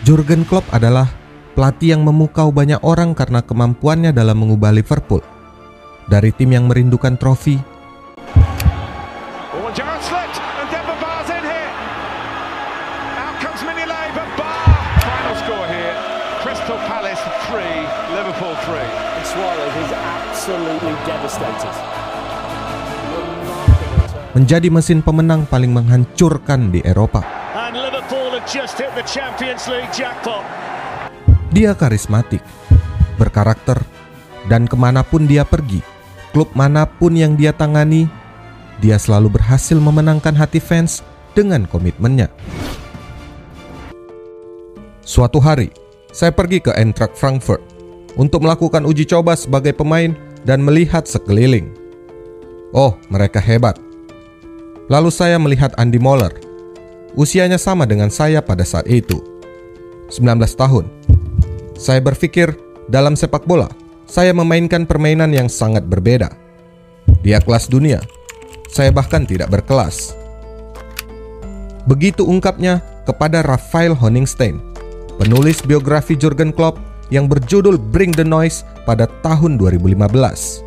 Jurgen Klopp adalah pelatih yang memukau banyak orang karena kemampuannya dalam mengubah Liverpool dari tim yang merindukan trofi menjadi mesin pemenang paling menghancurkan di Eropa. Dia karismatik, berkarakter, dan kemanapun dia pergi, klub manapun yang dia tangani, dia selalu berhasil memenangkan hati fans dengan komitmennya. Suatu hari, saya pergi ke Eintracht Frankfurt untuk melakukan uji coba sebagai pemain dan melihat sekeliling. Oh, mereka hebat. Lalu saya melihat Andy Moller. Usianya sama dengan saya pada saat itu, 19 tahun. Saya berpikir, dalam sepak bola, saya memainkan permainan yang sangat berbeda. Dia kelas dunia, saya bahkan tidak berkelas. Begitu ungkapnya kepada Raphael Honigstein, penulis biografi Jurgen Klopp yang berjudul Bring the Noise pada tahun 2015.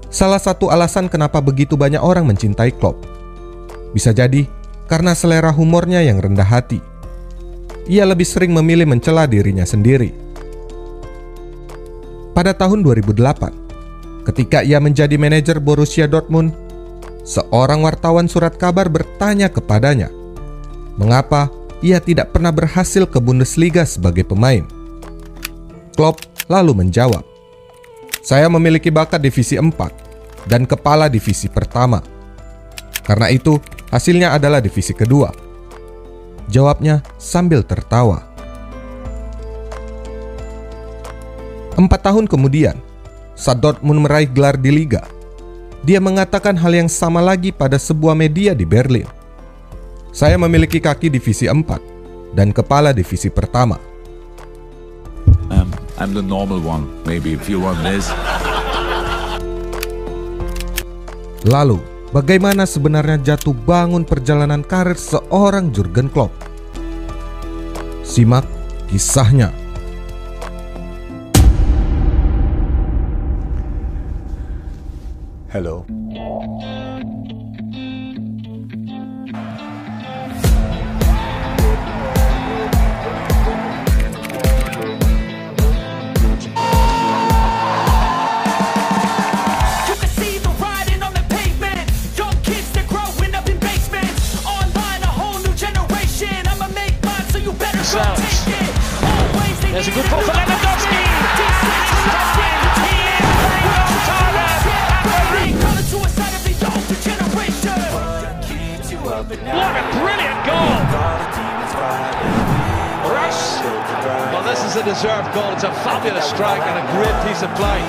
Salah satu alasan kenapa begitu banyak orang mencintai Klopp bisa jadi karena selera humornya yang rendah hati. Ia lebih sering memilih mencela dirinya sendiri. Pada tahun 2008, ketika ia menjadi manajer Borussia Dortmund, seorang wartawan surat kabar bertanya kepadanya, mengapa ia tidak pernah berhasil ke Bundesliga sebagai pemain. Klopp lalu menjawab, "Saya memiliki bakat divisi 4 dan kepala divisi pertama. Karena itu, hasilnya adalah divisi kedua." Jawabnya sambil tertawa. 4 tahun kemudian, saat Dortmund meraih gelar di Liga, dia mengatakan hal yang sama lagi pada sebuah media di Berlin. "Saya memiliki kaki divisi 4 dan kepala divisi pertama." I'm the normal one, maybe if you want this. Lalu, bagaimana sebenarnya jatuh bangun perjalanan karir seorang Jurgen Klopp? Simak kisahnya. Hello. There's a good ball for Lewandowski. What a brilliant goal! Rush. Well, this is a deserved goal. It's a fabulous strike and a great piece of play.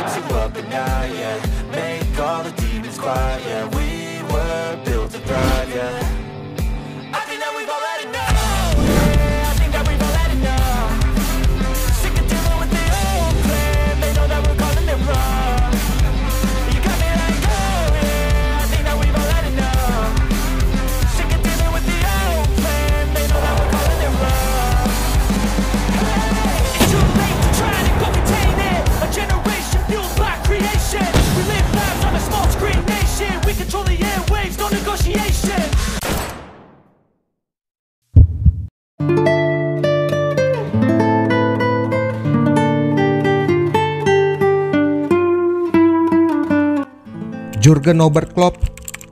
Jurgen Norbert Klopp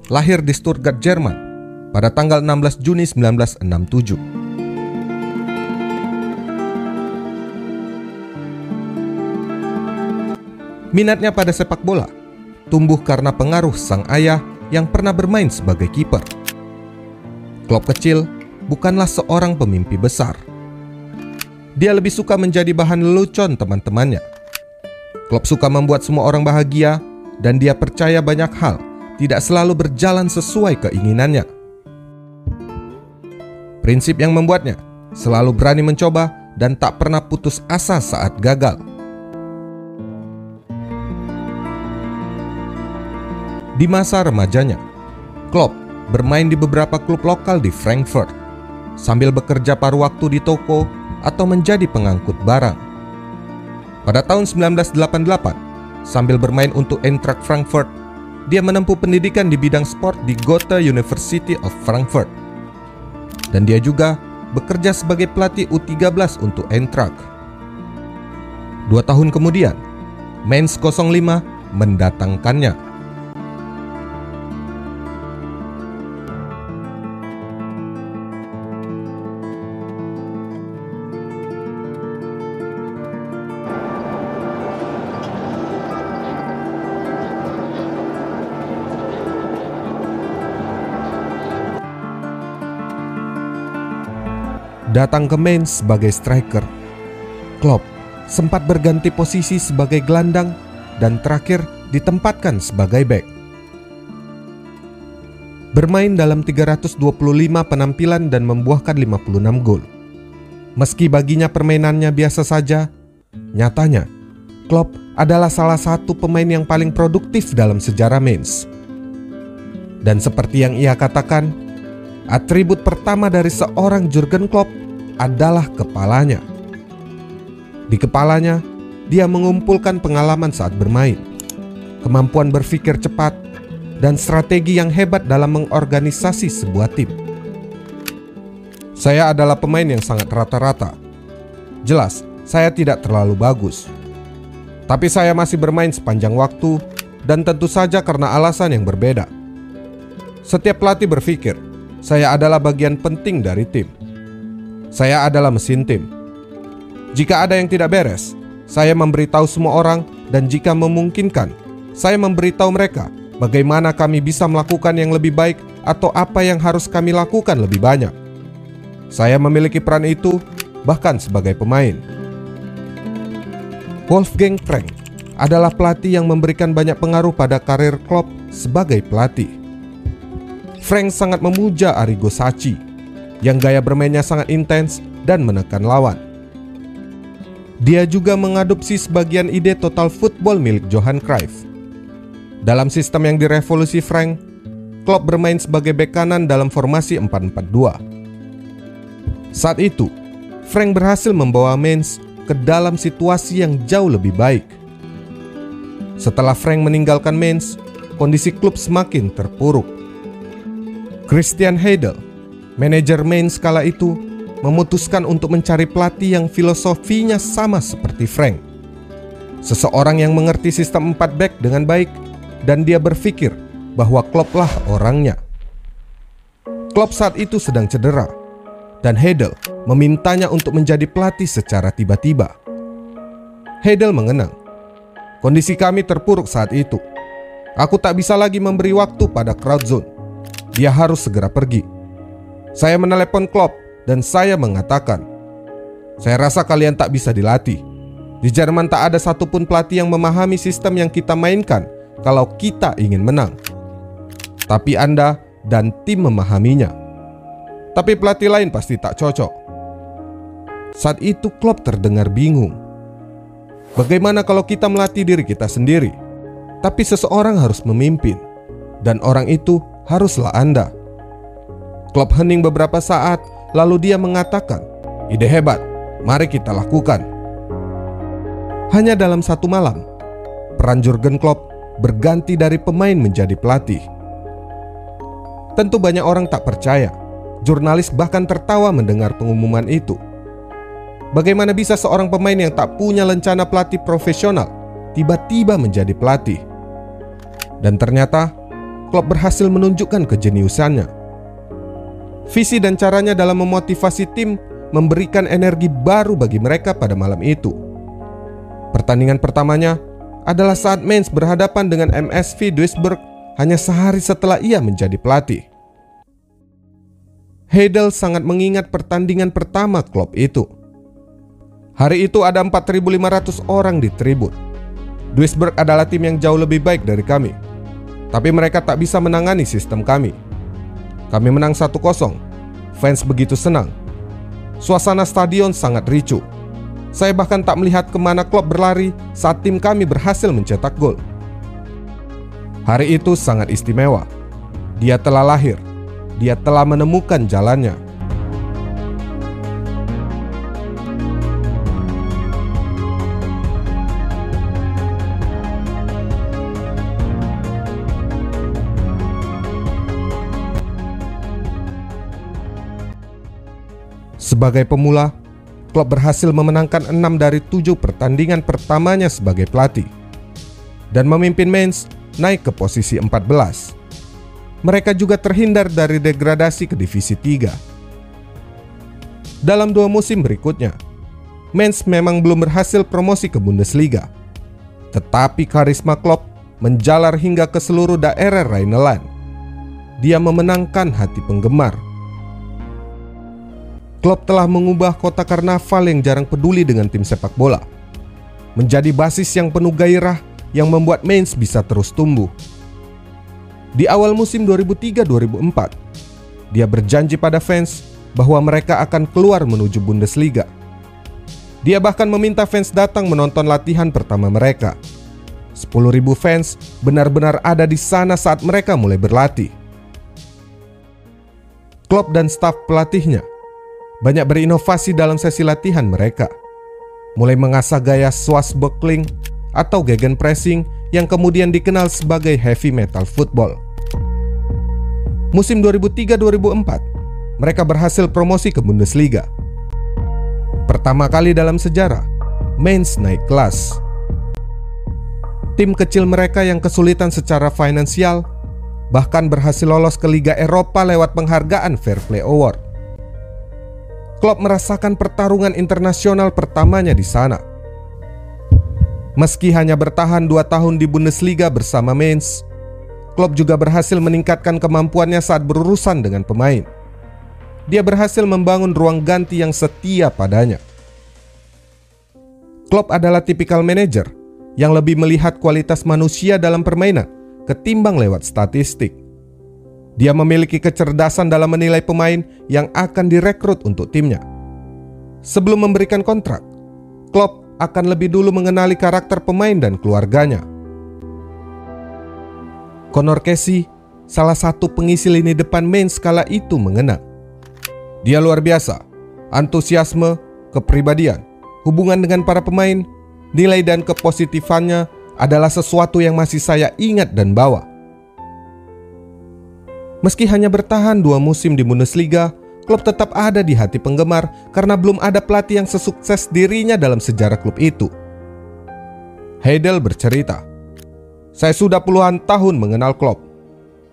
lahir di Stuttgart, Jerman pada tanggal 16 Juni 1967. Minatnya pada sepak bola tumbuh karena pengaruh sang ayah yang pernah bermain sebagai kiper. Klopp kecil bukanlah seorang pemimpi besar. Dia lebih suka menjadi bahan lelucon teman-temannya. Klopp suka membuat semua orang bahagia, dan dia percaya banyak hal tidak selalu berjalan sesuai keinginannya. Prinsip yang membuatnya selalu berani mencoba dan tak pernah putus asa saat gagal. Di masa remajanya, Klopp bermain di beberapa klub lokal di Frankfurt, sambil bekerja paruh waktu di toko atau menjadi pengangkut barang. Pada tahun 1988, sambil bermain untuk Eintracht Frankfurt, dia menempuh pendidikan di bidang sport di Goethe University of Frankfurt. Dan dia juga bekerja sebagai pelatih U13 untuk Eintracht. 2 tahun kemudian, Mainz 05 mendatangkannya. Datang ke Mainz sebagai striker, Klopp sempat berganti posisi sebagai gelandang dan terakhir ditempatkan sebagai bek. Bermain dalam 325 penampilan dan membuahkan 56 gol. Meski baginya permainannya biasa saja, nyatanya Klopp adalah salah satu pemain yang paling produktif dalam sejarah Mainz. Dan seperti yang ia katakan, atribut pertama dari seorang Jurgen Klopp adalah kepalanya. Di kepalanya, dia mengumpulkan pengalaman saat bermain, kemampuan berpikir cepat, dan strategi yang hebat dalam mengorganisasi sebuah tim. Saya adalah pemain yang sangat rata-rata. Jelas, saya tidak terlalu bagus. Tapi saya masih bermain sepanjang waktu, dan tentu saja karena alasan yang berbeda. Setiap pelatih berpikir, saya adalah bagian penting dari tim. Saya adalah mesin tim. Jika ada yang tidak beres, saya memberitahu semua orang, dan jika memungkinkan, saya memberitahu mereka bagaimana kami bisa melakukan yang lebih baik atau apa yang harus kami lakukan lebih banyak. Saya memiliki peran itu bahkan sebagai pemain. Wolfgang Frank adalah pelatih yang memberikan banyak pengaruh pada karir Klopp sebagai pelatih. Frank sangat memuja Arrigo Sacchi yang gaya bermainnya sangat intens dan menekan lawan. Dia juga mengadopsi sebagian ide total football milik Johan Cruyff. Dalam sistem yang direvolusi Frank, Klopp bermain sebagai bek kanan dalam formasi 4-4-2. Saat itu, Frank berhasil membawa Mainz ke dalam situasi yang jauh lebih baik. Setelah Frank meninggalkan Mainz, kondisi klub semakin terpuruk. Christian Heidel, manajer Mainz kala itu, memutuskan untuk mencari pelatih yang filosofinya sama seperti Frank. Seseorang yang mengerti sistem 4 back dengan baik, dan dia berpikir bahwa Klopp lah orangnya. Klopp saat itu sedang cedera, dan Heidel memintanya untuk menjadi pelatih secara tiba-tiba. Heidel mengenang, kondisi kami terpuruk saat itu. Aku tak bisa lagi memberi waktu pada Krautzone. Dia harus segera pergi. Saya menelepon Klopp dan saya mengatakan, saya rasa kalian tak bisa dilatih. Di Jerman tak ada satupun pelatih yang memahami sistem yang kita mainkan kalau kita ingin menang. Tapi Anda dan tim memahaminya. Tapi pelatih lain pasti tak cocok. Saat itu Klopp terdengar bingung. Bagaimana kalau kita melatih diri kita sendiri? Tapi seseorang harus memimpin, dan orang itu haruslah Anda. Klopp hening beberapa saat, lalu dia mengatakan, ide hebat, mari kita lakukan. Hanya dalam 1 malam, peran Jurgen Klopp berganti dari pemain menjadi pelatih. Tentu banyak orang tak percaya. Jurnalis bahkan tertawa mendengar pengumuman itu. Bagaimana bisa seorang pemain yang tak punya lencana pelatih profesional tiba-tiba menjadi pelatih? Dan ternyata Klopp berhasil menunjukkan kejeniusannya. Visi dan caranya dalam memotivasi tim memberikan energi baru bagi mereka pada malam itu. Pertandingan pertamanya adalah saat Mainz berhadapan dengan MSV Duisburg hanya sehari setelah ia menjadi pelatih. Heidel sangat mengingat pertandingan pertama Klopp itu. Hari itu ada 4.500 orang di tribun. Duisburg adalah tim yang jauh lebih baik dari kami, tapi mereka tak bisa menangani sistem kami. Kami menang 1-0. Fans begitu senang. Suasana stadion sangat ricuh. Saya bahkan tak melihat kemana Klopp berlari saat tim kami berhasil mencetak gol. Hari itu sangat istimewa. Dia telah lahir. Dia telah menemukan jalannya. Sebagai pemula, Klopp berhasil memenangkan 6 dari 7 pertandingan pertamanya sebagai pelatih dan memimpin Mainz naik ke posisi 14. Mereka juga terhindar dari degradasi ke divisi 3. Dalam 2 musim berikutnya, Mainz memang belum berhasil promosi ke Bundesliga, tetapi karisma Klopp menjalar hingga ke seluruh daerah Rhineland. Dia memenangkan hati penggemar. Klopp telah mengubah kota karnaval yang jarang peduli dengan tim sepak bola menjadi basis yang penuh gairah yang membuat Mainz bisa terus tumbuh. Di awal musim 2003-2004, dia berjanji pada fans bahwa mereka akan keluar menuju Bundesliga. Dia bahkan meminta fans datang menonton latihan pertama mereka. 10.000 fans benar-benar ada di sana saat mereka mulai berlatih. Klopp dan staf pelatihnya banyak berinovasi dalam sesi latihan mereka, mulai mengasah gaya swashbuckling atau gegenpressing yang kemudian dikenal sebagai heavy metal football. Musim 2003-2004, mereka berhasil promosi ke Bundesliga. Pertama kali dalam sejarah, Mainz naik kelas. Tim kecil mereka yang kesulitan secara finansial bahkan berhasil lolos ke Liga Eropa lewat penghargaan Fair Play Award. Klopp merasakan pertarungan internasional pertamanya di sana. Meski hanya bertahan 2 tahun di Bundesliga bersama Mainz, Klopp juga berhasil meningkatkan kemampuannya saat berurusan dengan pemain. Dia berhasil membangun ruang ganti yang setia padanya. Klopp adalah tipikal manajer yang lebih melihat kualitas manusia dalam permainan ketimbang lewat statistik. Dia memiliki kecerdasan dalam menilai pemain yang akan direkrut untuk timnya. Sebelum memberikan kontrak, Klopp akan lebih dulu mengenali karakter pemain dan keluarganya. Conor Casey, salah satu pengisi lini depan Mainz kala itu mengenang. Dia luar biasa, antusiasme, kepribadian, hubungan dengan para pemain, nilai dan kepositifannya adalah sesuatu yang masih saya ingat dan bawa. Meski hanya bertahan 2 musim di Bundesliga, Klopp tetap ada di hati penggemar karena belum ada pelatih yang sesukses dirinya dalam sejarah klub itu. Heidel bercerita, "Saya sudah puluhan tahun mengenal Klopp.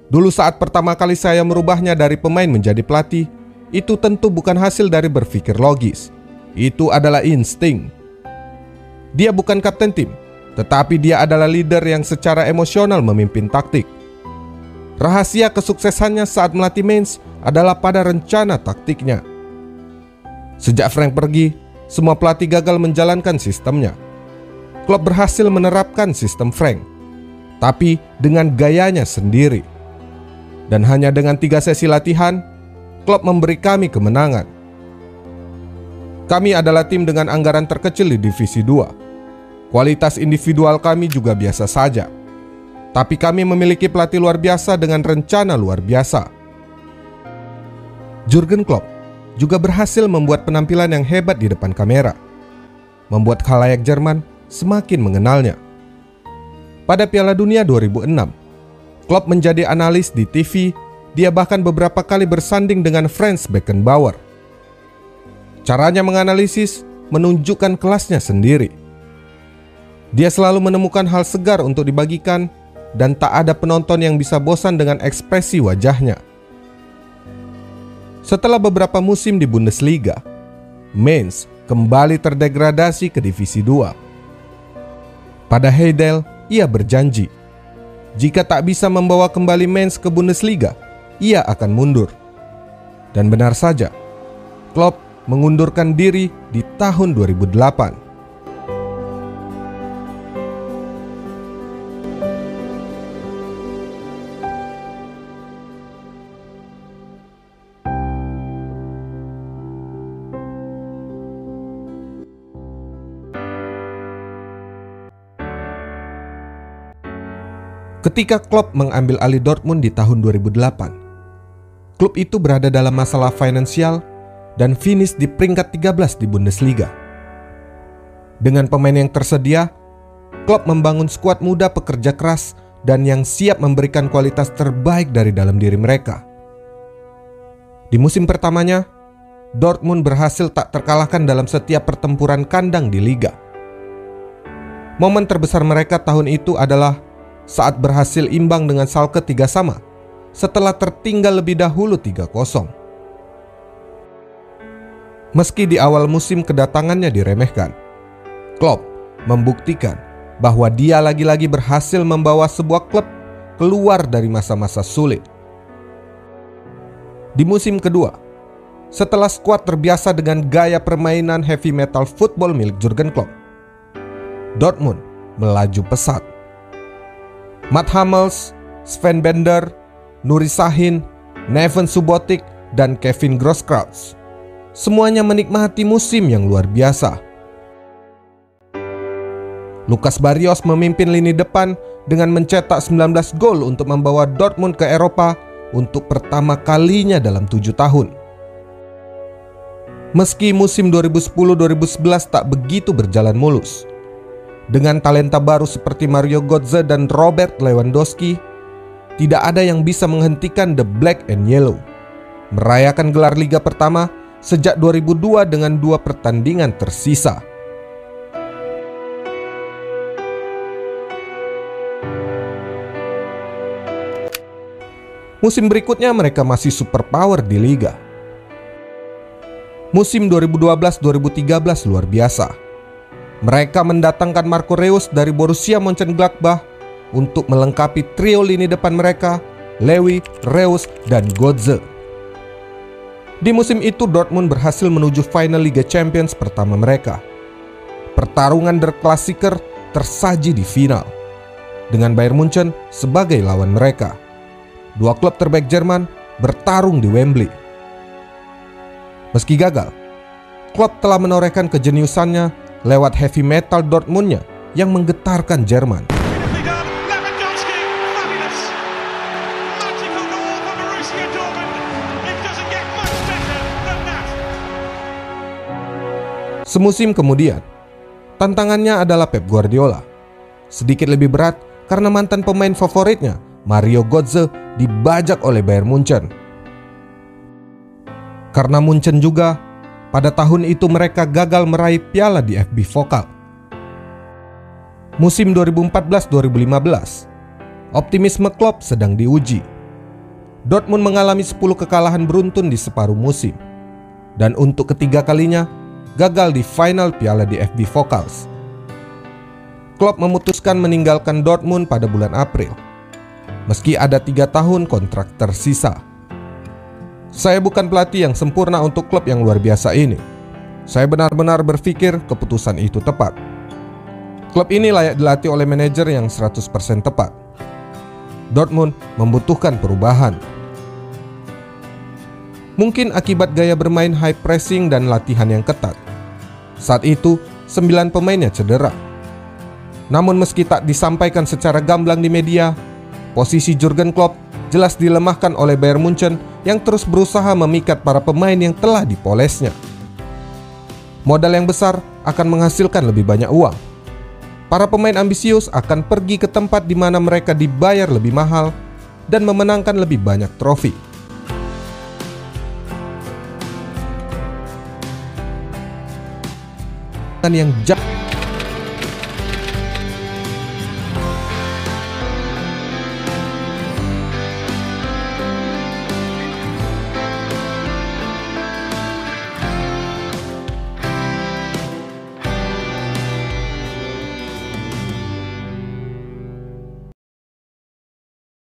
Dulu saat pertama kali saya merubahnya dari pemain menjadi pelatih, itu tentu bukan hasil dari berpikir logis. Itu adalah insting. Dia bukan kapten tim, tetapi dia adalah leader yang secara emosional memimpin taktik. Rahasia kesuksesannya saat melatih Mainz adalah pada rencana taktiknya. Sejak Frank pergi, semua pelatih gagal menjalankan sistemnya. Klopp berhasil menerapkan sistem Frank, tapi dengan gayanya sendiri. Dan hanya dengan 3 sesi latihan, Klopp memberi kami kemenangan. Kami adalah tim dengan anggaran terkecil di divisi 2. Kualitas individual kami juga biasa saja. Tapi kami memiliki pelatih luar biasa dengan rencana luar biasa." Jurgen Klopp juga berhasil membuat penampilan yang hebat di depan kamera, membuat khalayak Jerman semakin mengenalnya. Pada Piala Dunia 2006, Klopp menjadi analis di TV. Dia bahkan beberapa kali bersanding dengan Franz Beckenbauer. Caranya menganalisis menunjukkan kelasnya sendiri. Dia selalu menemukan hal segar untuk dibagikan, dan tak ada penonton yang bisa bosan dengan ekspresi wajahnya. Setelah beberapa musim di Bundesliga, Mainz kembali terdegradasi ke divisi 2. Pada Heidel, ia berjanji, jika tak bisa membawa kembali Mainz ke Bundesliga, ia akan mundur. Dan benar saja, Klopp mengundurkan diri di tahun 2008. Ketika Klopp mengambil alih Dortmund di tahun 2008, klub itu berada dalam masalah finansial dan finish di peringkat 13 di Bundesliga. Dengan pemain yang tersedia, Klopp membangun skuad muda pekerja keras dan yang siap memberikan kualitas terbaik dari dalam diri mereka. Di musim pertamanya, Dortmund berhasil tak terkalahkan dalam setiap pertempuran kandang di Liga. Momen terbesar mereka tahun itu adalah saat berhasil imbang dengan Schalke 3-3 setelah tertinggal lebih dahulu 3-0. Meski di awal musim kedatangannya diremehkan, Klopp membuktikan bahwa dia lagi-lagi berhasil membawa sebuah klub keluar dari masa-masa sulit. Di musim kedua, setelah skuad terbiasa dengan gaya permainan heavy metal football milik Jurgen Klopp, Dortmund melaju pesat. Mats Hummels, Sven Bender, Nuri Sahin, Neven Subotic, dan Kevin Grosskreutz semuanya menikmati musim yang luar biasa. Lucas Barrios memimpin lini depan dengan mencetak 19 gol untuk membawa Dortmund ke Eropa untuk pertama kalinya dalam 7 tahun. Meski musim 2010-2011 tak begitu berjalan mulus, dengan talenta baru seperti Mario Götze dan Robert Lewandowski, tidak ada yang bisa menghentikan The Black and Yellow merayakan gelar Liga pertama sejak 2002 dengan 2 pertandingan tersisa. Musim berikutnya mereka masih superpower di Liga. Musim 2012-2013 luar biasa. Mereka mendatangkan Marco Reus dari Borussia Mönchengladbach untuk melengkapi trio lini depan mereka, Lewy, Reus, dan Götze. Di musim itu Dortmund berhasil menuju final Liga Champions pertama mereka. Pertarungan Der Klassiker tersaji di final, dengan Bayern Munchen sebagai lawan mereka. 2 klub terbaik Jerman bertarung di Wembley. Meski gagal, Klopp telah menorehkan kejeniusannya lewat heavy metal Dortmundnya yang menggetarkan Jerman. Semusim kemudian, tantangannya adalah Pep Guardiola. Sedikit lebih berat karena mantan pemain favoritnya, Mario Götze, dibajak oleh Bayern Munchen. Karena Munchen juga, pada tahun itu mereka gagal meraih piala di FB Pokal. Musim 2014-2015, optimisme Klopp sedang diuji. Dortmund mengalami 10 kekalahan beruntun di separuh musim, dan untuk ketiga kalinya gagal di final piala di FB Pokals. Klopp memutuskan meninggalkan Dortmund pada bulan April, meski ada 3 tahun kontrak tersisa. Saya bukan pelatih yang sempurna untuk klub yang luar biasa ini. Saya benar-benar berpikir keputusan itu tepat. Klub ini layak dilatih oleh manajer yang 100% tepat. Dortmund membutuhkan perubahan. Mungkin akibat gaya bermain high pressing dan latihan yang ketat. Saat itu, 9 pemainnya cedera. Namun meski tak disampaikan secara gamblang di media, posisi Jurgen Klopp jelas dilemahkan oleh Bayern Munchen yang terus berusaha memikat para pemain yang telah dipolesnya. Modal yang besar akan menghasilkan lebih banyak uang. Para pemain ambisius akan pergi ke tempat di mana mereka dibayar lebih mahal dan memenangkan lebih banyak trofi. Yang